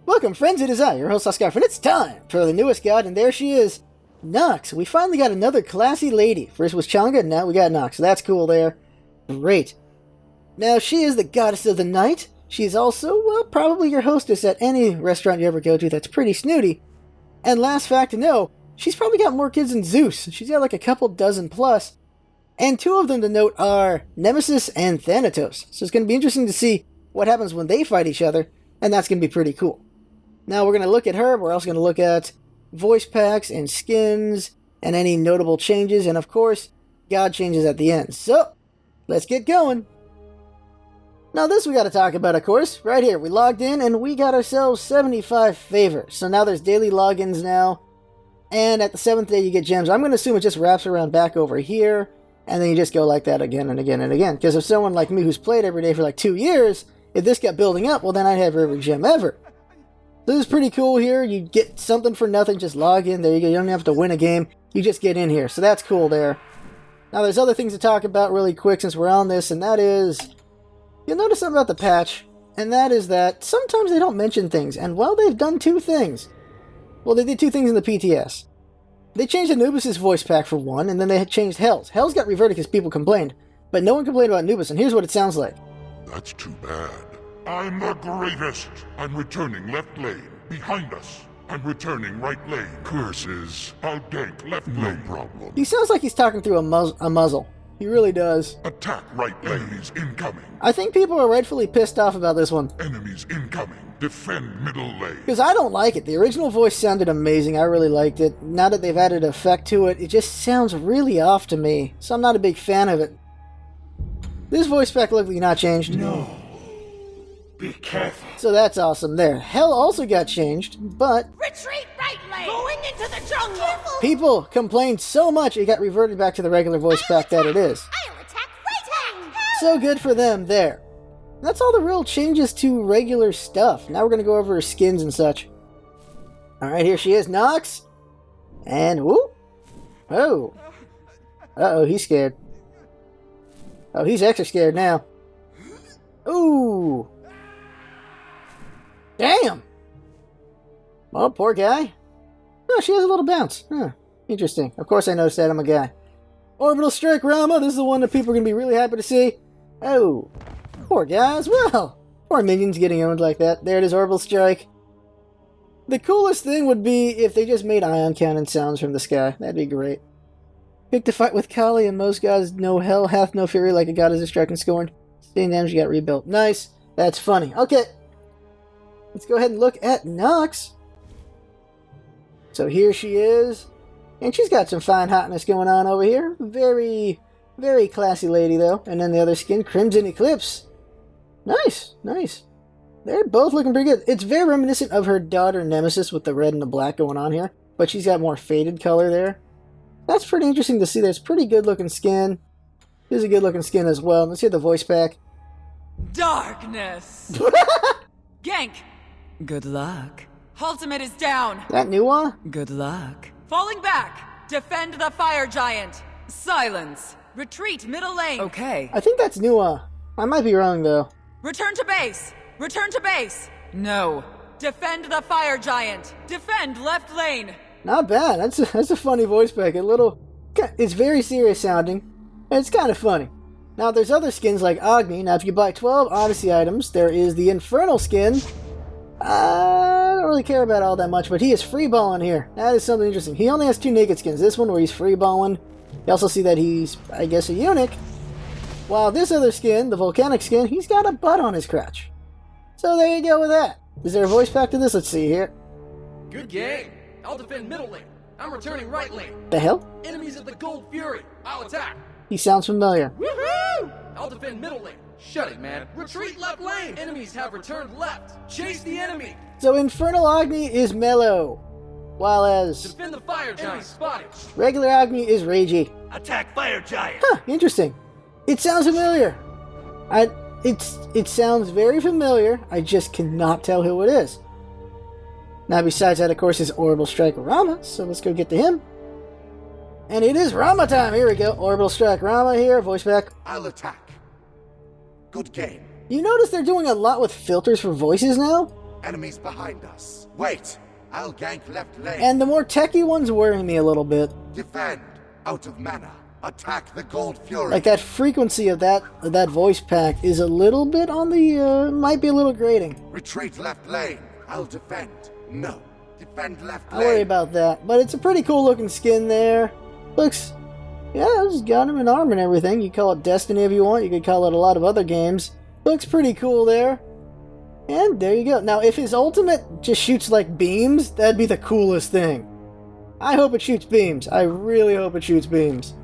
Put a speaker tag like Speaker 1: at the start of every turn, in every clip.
Speaker 1: Welcome, friends, it is I, your host, LostScarf, and it's time for the newest god, and there she is, Nox. We finally got another classy lady. First was Changa, now we got Nox, so that's cool there. Great. Now, she is the goddess of the night. She's also, well, probably your hostess at any restaurant you ever go to that's pretty snooty. And last fact to know, she's probably got more kids than Zeus. She's got like a couple dozen plus. And two of them to note are Nemesis and Thanatos. So it's going to be interesting to see what happens when they fight each other, and that's going to be pretty cool. Now we're going to look at her, we're also going to look at voice packs and skins, and any notable changes, and of course, god changes at the end. So, let's get going! Now this we got to talk about, of course. Right here, we logged in, and we got ourselves 75 favors. So now there's daily logins now, and at the 7th day you get gems. I'm going to assume it just wraps around back over here, and then you just go like that again and again and again. Because if someone like me who's played every day for like 2 years, if this kept building up, well then I'd have every gem ever. This is pretty cool here. You get something for nothing, just log in. There you go. You don't have to win a game. You just get in here. So that's cool there. Now there's other things to talk about really quick since we're on this, and that is, you'll notice something about the patch, and that is that sometimes they don't mention things, and well, they've done two things. Well, they did two things in the PTS. They changed Anubis' voice pack for one, and then they had changed Hell's. Hell's got reverted because people complained, but no one complained about Anubis, and here's what it sounds like.
Speaker 2: That's too bad. I'm the greatest. I'm returning left lane. Behind us. I'm returning right lane. Curses. I'll gank left lane. No problem.
Speaker 1: He sounds like he's talking through a muzzle. He really does.
Speaker 2: Attack right lane. Enemies incoming.
Speaker 1: I think people are rightfully pissed off about this one.
Speaker 2: Enemies incoming. Defend middle lane.
Speaker 1: Because I don't like it. The original voice sounded amazing. I really liked it. Now that they've added effect to it, it just sounds really off to me. So I'm not a big fan of it. This voice pack luckily not changed.
Speaker 2: No. Be careful.
Speaker 1: So that's awesome there. Hell also got changed, but
Speaker 3: retreat right lane. Going into the jungle.
Speaker 1: People complained so much it got reverted back to the regular voice pack that it is.
Speaker 3: I'll attack right lane.
Speaker 1: So good for them there. That's all the real changes to regular stuff. Now we're going to go over her skins and such. Alright, here she is, Nox. And whoop. Oh. Uh-oh, he's scared. Oh, he's extra scared now. Ooh. Damn! Oh, poor guy. Oh, she has a little bounce. Huh. Interesting. Of course I noticed that, I'm a guy. Orbital Strike Rama, this is the one that people are going to be really happy to see. Oh. Poor guy as well. Poor minions getting owned like that. There it is, Orbital Strike. The coolest thing would be if they just made ion cannon sounds from the sky. That'd be great. Pick to fight with Kali, and most gods no hell hath no fury like a god is a strike and scorned. Staying damage got rebuilt. Nice. That's funny. Okay. Let's go ahead and look at Nox. So here she is. And she's got some fine hotness going on over here. Very, very classy lady, though. And then the other skin, Crimson Eclipse. Nice, nice. They're both looking pretty good. It's very reminiscent of her daughter Nemesis with the red and the black going on here. But she's got more faded color there. That's pretty interesting to see. There's pretty good looking skin. This is a good looking skin as well. Let's hear the voice pack.
Speaker 4: Darkness. Gank. Good luck. Ultimate is down.
Speaker 1: That Nuwa?
Speaker 4: Good luck. Falling back. Defend the fire giant. Silence. Retreat middle lane. Okay.
Speaker 1: I think that's Nuwa. I might be wrong though.
Speaker 4: Return to base. Return to base. No. Defend the fire giant. Defend left lane.
Speaker 1: Not bad. That's a funny voice pack. It's very serious sounding. And it's kind of funny. Now there's other skins like Agni. Now if you buy 12 Odyssey items, there is the Infernal skin. I don't really care about all that much, but he is freeballing here. That is something interesting. He only has 2 naked skins. This one where he's freeballing. You also see that he's, I guess, a eunuch. While this other skin, the Volcanic skin, he's got a butt on his crotch. So there you go with that. Is there a voice pack to this? Let's see here.
Speaker 5: Good game. I'll defend middle lane. I'm returning right lane.
Speaker 1: The hell?
Speaker 5: Enemies at the Gold Fury. I'll attack.
Speaker 1: He sounds familiar.
Speaker 5: Woohoo! I'll defend middle lane. Shut it, man. Retreat left lane. Enemies have returned left. Chase the enemy.
Speaker 1: So Infernal Agni is mellow, while as
Speaker 5: defend the fire giant. Spotted.
Speaker 1: Regular Agni is ragey.
Speaker 5: Attack fire giant.
Speaker 1: Huh, interesting. It sounds familiar. It sounds very familiar. I just cannot tell who it is. Now besides that, of course, is Orbital Strike Rama, so let's go get to him. And it is Rama time. Here we go. Orbital Strike Rama here. Voice back.
Speaker 2: I'll attack. Good game.
Speaker 1: You notice they're doing a lot with filters for voices now?
Speaker 6: Enemies behind us. Wait! I'll gank left lane.
Speaker 1: And the more techie ones worry me a little bit.
Speaker 6: Defend! Out of mana. Attack the Gold Fury.
Speaker 1: Like that frequency of that voice pack is a little bit on the, might be a little grating.
Speaker 6: Retreat left lane. I'll defend. No. Defend left lane.
Speaker 1: I worry about that. But it's a pretty cool looking skin there. Looks, yeah, it's got him in armor and everything. You call it Destiny if you want. You could call it a lot of other games. Looks pretty cool there. And there you go. Now, if his ultimate just shoots like beams, that'd be the coolest thing. I hope it shoots beams. I really hope it shoots beams.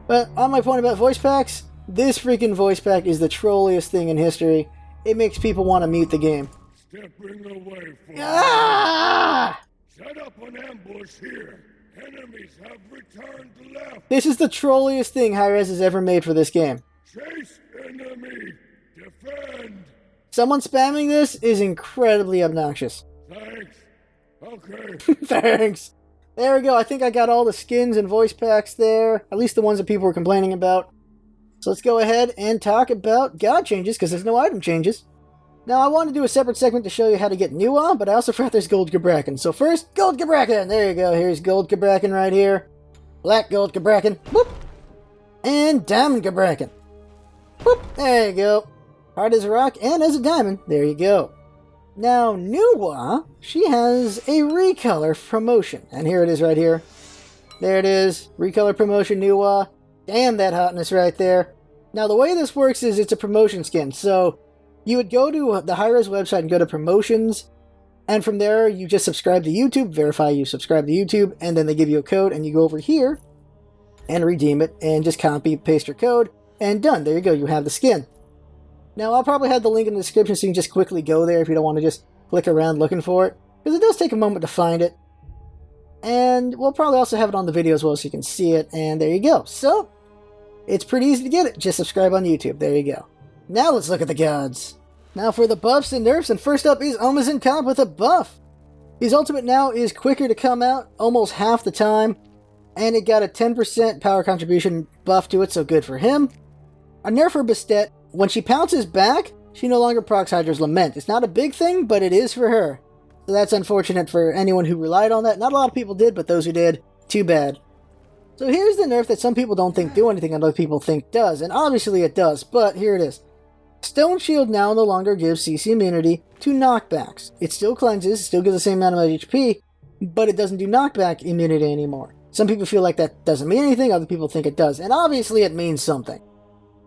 Speaker 1: But on my point about voice packs, this freaking voice pack is the trolliest thing in history. It makes people want to mute the game.
Speaker 2: Stepping away from
Speaker 1: Ah!
Speaker 2: Set up an ambush here. Enemies have returned left.
Speaker 1: This is the trolliest thing Hi-Rez has ever made for this game.
Speaker 2: Chase enemy. Defend.
Speaker 1: Someone spamming this is incredibly obnoxious.
Speaker 2: Thanks. Okay.
Speaker 1: Thanks. There we go. I think I got all the skins and voice packs there. At least the ones that people were complaining about. So let's go ahead and talk about god changes, because there's no item changes. Now, I want to do a separate segment to show you how to get Nuwa, but I also forgot there's Gold Gabrakan. So first, Gold Gabrakan! There you go. Here's Gold Gabrakan right here. Black Gold Gabrakan. Whoop! And Diamond Gabrakan. Whoop! There you go. Hard as a rock and as a diamond. There you go. Now, Nuwa, she has a recolor promotion. And here it is right here. There it is. Recolor promotion, Nuwa. Damn, that hotness right there. Now, the way this works is it's a promotion skin. So, you would go to the Hi-Rez website and go to promotions. And from there, you just subscribe to YouTube, verify you subscribe to YouTube, and then they give you a code, and you go over here and redeem it, and just copy, paste your code, and done. There you go. You have the skin. Now, I'll probably have the link in the description so you can just quickly go there if you don't want to just click around looking for it. Because it does take a moment to find it. And we'll probably also have it on the video as well so you can see it. And there you go. So, it's pretty easy to get it. Just subscribe on YouTube. There you go. Now let's look at the gods. Now for the buffs and nerfs. And first up is Omazin Comp with a buff. His ultimate now is quicker to come out almost half the time. And it got a 10% power contribution buff to it, so good for him. A nerf for Bastet. When she pounces back, she no longer procs Hydra's Lament. It's not a big thing, but it is for her. So that's unfortunate for anyone who relied on that. Not a lot of people did, but those who did, too bad. So here's the nerf that some people don't think do anything and other people think does. And obviously it does, but here it is. Stone Shield now no longer gives CC immunity to knockbacks. It still cleanses, still gives the same amount of HP, but it doesn't do knockback immunity anymore. Some people feel like that doesn't mean anything, other people think it does. And obviously it means something.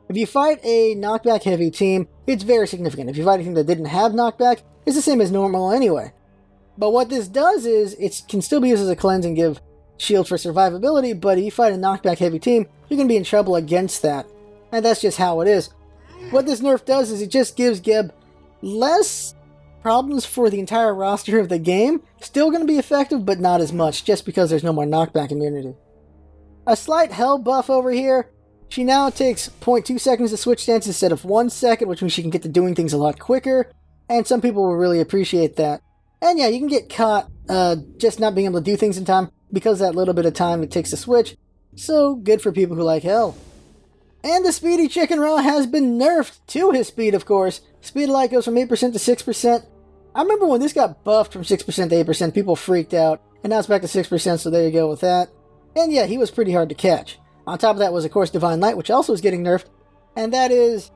Speaker 1: If you fight a knockback heavy team, it's very significant. If you fight a team that didn't have knockback, it's the same as normal anyway. But what this does is, it can still be used as a cleanse and give shield for survivability, but if you fight a knockback heavy team, you're going to be in trouble against that. And that's just how it is. What this nerf does is it just gives Geb less problems for the entire roster of the game. Still going to be effective, but not as much, just because there's no more knockback immunity. A slight hell buff over here. She now takes 0.2 seconds to switch stance instead of 1 second, which means she can get to doing things a lot quicker, and some people will really appreciate that. And yeah, you can get caught just not being able to do things in time because of that little bit of time it takes to switch, so good for people who like hell. And the Speedy Chicken Raw has been nerfed to his speed, of course. Speed of light goes from 8% to 6%. I remember when this got buffed from 6% to 8%, people freaked out, and now it's back to 6%, so there you go with that. And yeah, he was pretty hard to catch. On top of that was, of course, Divine Light, which also is getting nerfed. And that is,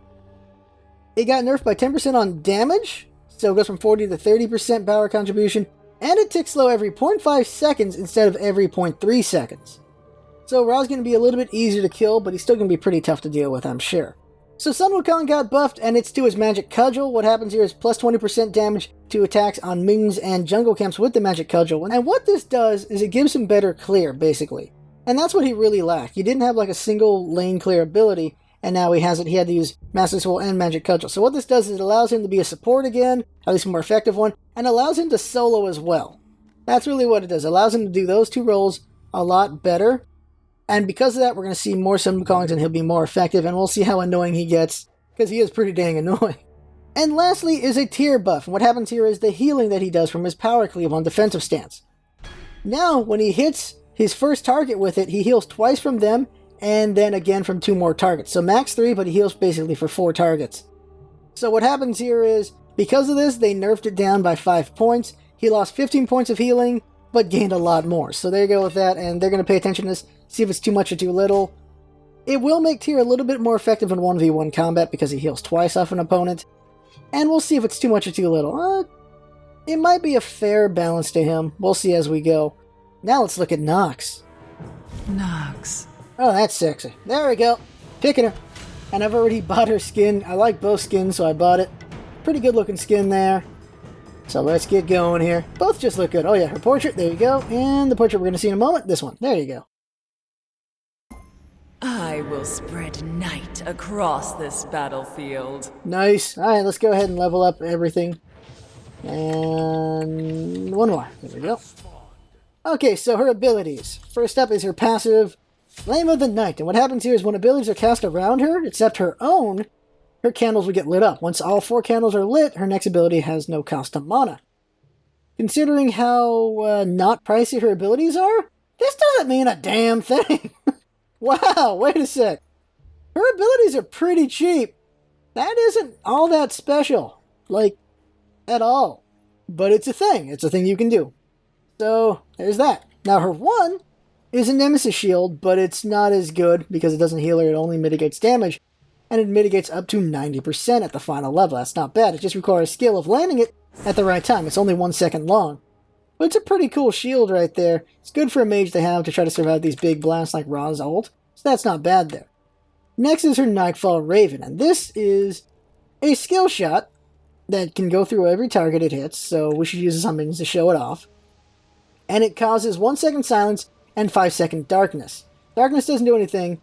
Speaker 1: it got nerfed by 10% on damage. So it goes from 40 to 30% power contribution. And it ticks slow every 0.5 seconds instead of every 0.3 seconds. So Ra's going to be a little bit easier to kill, but he's still going to be pretty tough to deal with, I'm sure. So Sun Wukong got buffed, and it's to his Magic Cudgel. What happens here is plus 20% damage to attacks on minions and jungle camps with the Magic Cudgel. And what this does is it gives him better clear, basically. And that's what he really lacked. He didn't have like a single lane clear ability, and now he has it. He had to use Master Sword and Magic Cudgel. So what this does is it allows him to be a support again, at least a more effective one, and allows him to solo as well. That's really what it does. It allows him to do those two roles a lot better. And because of that, we're going to see more Sun Wukongs and he'll be more effective, and we'll see how annoying he gets, because he is pretty dang annoying. And lastly is a tier buff. And what happens here is the healing that he does from his power cleave on defensive stance. Now, when he hits his first target with it, he heals twice from them, and then again from 2 more targets. So max 3, but he heals basically for 4 targets. So what happens here is, Because of this, they nerfed it down by 5 points. He lost 15 points of healing, but gained a lot more. So there you go with that, and they're going to pay attention to this, see if it's too much or too little. It will make Tyr a little bit more effective in 1v1 combat because he heals twice off an opponent. And we'll see if it's too much or too little. It might be a fair balance to him. We'll see as we go. Now let's look at Nox.
Speaker 4: Nox.
Speaker 1: Oh, that's sexy. There we go. Picking her. And I've already bought her skin. I like both skins, so I bought it. Pretty good looking skin there. So let's get going here. Both just look good. Oh yeah, her portrait. There you go. And the portrait we're going to see in a moment. This one. There you go.
Speaker 4: I will spread night across this battlefield.
Speaker 1: Nice. Alright, let's go ahead and level up everything. And one more. There we go. Okay, so her abilities. First up is her passive, Flame of the Night. And what happens here is when abilities are cast around her, except her own, her candles will get lit up. Once all 4 candles are lit, her next ability has no cost of mana. Considering how not pricey her abilities are, this doesn't mean a damn thing. Wow, wait a sec. Her abilities are pretty cheap. That isn't all that special. Like, at all. But it's a thing. It's a thing you can do. So, there's that. Now, her 1 is a Nemesis Shield, but it's not as good because it doesn't heal her. It only mitigates damage. And it mitigates up to 90% at the final level. That's not bad. It just requires skill of landing it at the right time. It's only 1 second long. But it's a pretty cool shield right there. It's good for a mage to have to try to survive these big blasts like Ra's ult. So that's not bad there. Next is her Nightfall Raven. And this is a skill shot that can go through every target it hits. So we should use this on minions to show it off. And it causes 1 second silence and 5 second darkness. Darkness doesn't do anything,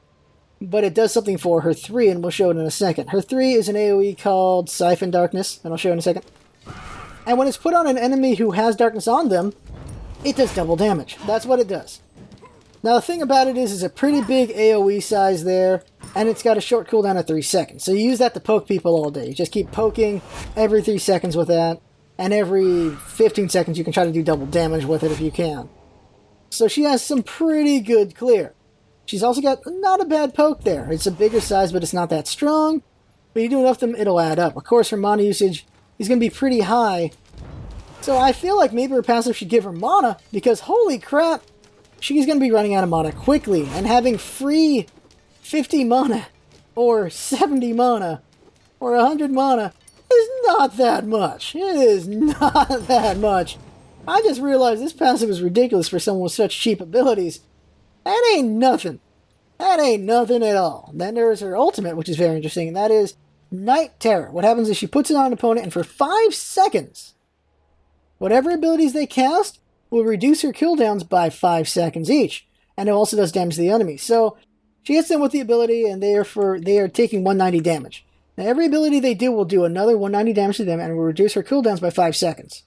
Speaker 1: but it does something for her 3, and we'll show it in a second. Her 3 is an AoE called Siphon Darkness, and I'll show it in a second. And when it's put on an enemy who has darkness on them, it does double damage. That's what it does. Now the thing about it is it's a pretty big AoE size there, and it's got a short cooldown of 3 seconds. So you use that to poke people all day. You just keep poking every 3 seconds with that, and every 15 seconds you can try to do double damage with it if you can. So she has some pretty good clear. She's also got not a bad poke there. It's a bigger size, but it's not that strong. But you do enough of them, it'll add up. Of course, her mana usage is going to be pretty high. So I feel like maybe her passive should give her mana, because holy crap, she's going to be running out of mana quickly. And having free 50 mana, or 70 mana, or 100 mana is not that much. It is not that much. I just realized this passive is ridiculous for someone with such cheap abilities. That ain't nothing. That ain't nothing at all. Then there's her ultimate, which is very interesting, and that is Night Terror. What happens is she puts it on an opponent, and for 5 seconds, whatever abilities they cast will reduce her cooldowns by 5 seconds each. And it also does damage to the enemy. So she hits them with the ability, and they are taking 190 damage. Now every ability they do will do another 190 damage to them, and will reduce her cooldowns by 5 seconds.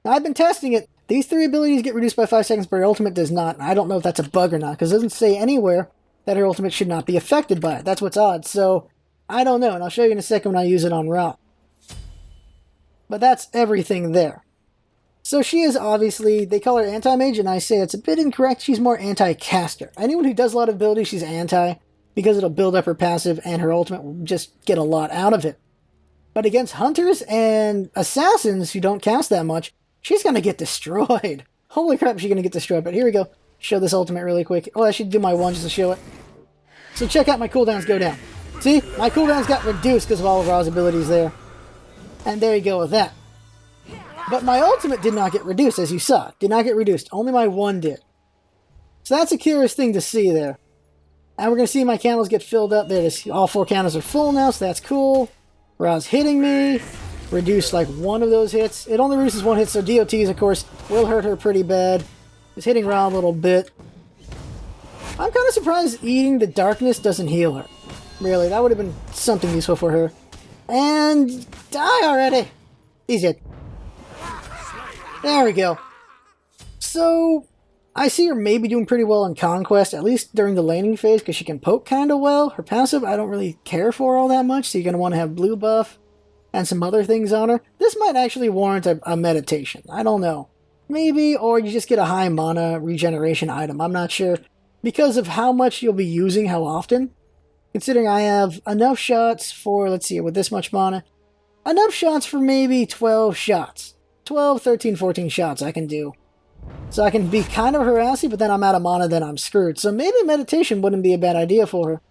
Speaker 1: Now I've been testing it. These 3 abilities get reduced by 5 seconds, but her ultimate does not. And I don't know if that's a bug or not, because it doesn't say anywhere that her ultimate should not be affected by it. That's what's odd. So I don't know, and I'll show you in a second when I use it on Ra. But that's everything there. So she is obviously, they call her anti-mage, and I say it's a bit incorrect. She's more anti-caster. Anyone who does a lot of abilities, she's anti, because it'll build up her passive, and her ultimate will just get a lot out of it. But against hunters and assassins who don't cast that much, she's going to get destroyed. Holy crap, she's going to get destroyed. But here we go. Show this ultimate really quick. Oh, I should do my one just to show it. So check out my cooldowns go down. See? My cooldowns got reduced because of all of Ra's abilities there. And there you go with that. But my ultimate did not get reduced, as you saw. Did not get reduced. Only my one did. So that's a curious thing to see there. And we're going to see my candles get filled up. There it is. All 4 candles are full now, so that's cool. Ra's hitting me. Reduce like one of those hits. It only reduces 1 hit, so DOTs, of course, will hurt her pretty bad. It's hitting Ra a little bit. I'm kind of surprised eating the darkness doesn't heal her. Really, that would have been something useful for her. And die already. Easy hit. There we go. So, I see her maybe doing pretty well in Conquest, at least during the laning phase, because she can poke kind of well. Her passive, I don't really care for all that much, so you're going to want to have blue buff and some other things on her. This might actually warrant a meditation. I don't know. Maybe, or you just get a high mana regeneration item. I'm not sure. Because of how much you'll be using, how often. Considering I have enough shots for, let's see, with this much mana, enough shots for maybe 12 shots. 12, 13, 14 shots I can do. So I can be kind of harassy, but then I'm out of mana, then I'm screwed. So maybe meditation wouldn't be a bad idea for her.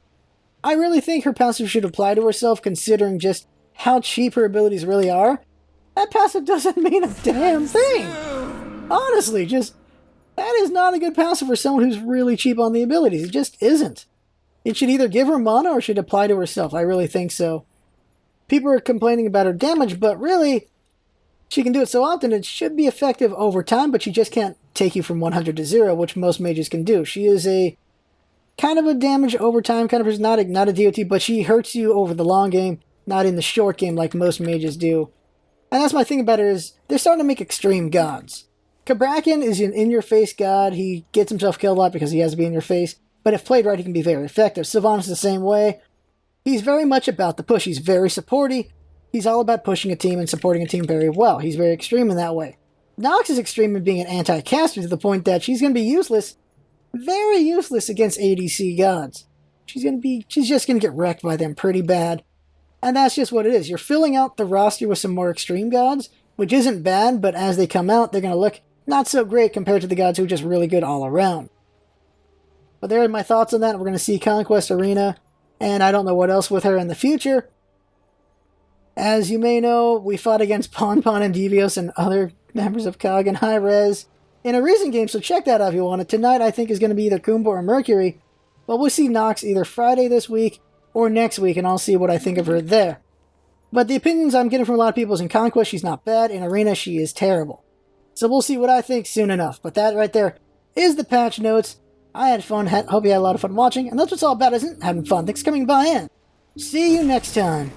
Speaker 1: I really think her passive should apply to herself, considering just how cheap her abilities really are. That passive doesn't mean a damn thing. Honestly, that is not a good passive for someone who's really cheap on the abilities. It just isn't. It should either give her mana or should apply to herself. I really think so. People are complaining about her damage, but really, she can do it so often it should be effective over time, but she just can't take you from 100 to 0, which most mages can do. She is a kind of a damage over time kind of person, not a DOT, but she hurts you over the long game, not in the short game like most mages do. And that's my thing about her is they're starting to make extreme gods. Kabrakan is an in-your-face god. He gets himself killed a lot because he has to be in your face. But if played right, he can be very effective. Sylvanas is the same way. He's very much about the push. He's very supporty. He's all about pushing a team and supporting a team very well. He's very extreme in that way. Nox is extreme in being an anti-caster to the point that she's going to be useless, very useless against ADC gods. She's just going to get wrecked by them pretty bad. And that's just what it is. You're filling out the roster with some more extreme gods, which isn't bad, but as they come out, they're going to look not so great compared to the gods who are just really good all around. But there are my thoughts on that. We're going to see Conquest Arena, and I don't know what else with her in the future. As you may know, we fought against Pon and Devios and other members of COG and Hi-Rez in a recent game, so check that out if you want it. Tonight, I think, is going to be either Kumba or Mercury, but we'll see Nox either Friday this week or next week, and I'll see what I think of her there. But the opinions I'm getting from a lot of people is in Conquest, she's not bad. In Arena, she is terrible. So we'll see what I think soon enough. But that right there is the patch notes. I had fun. Hope you had a lot of fun watching. And that's what it's all about, isn't it? Having fun. Thanks for coming by in. See you next time.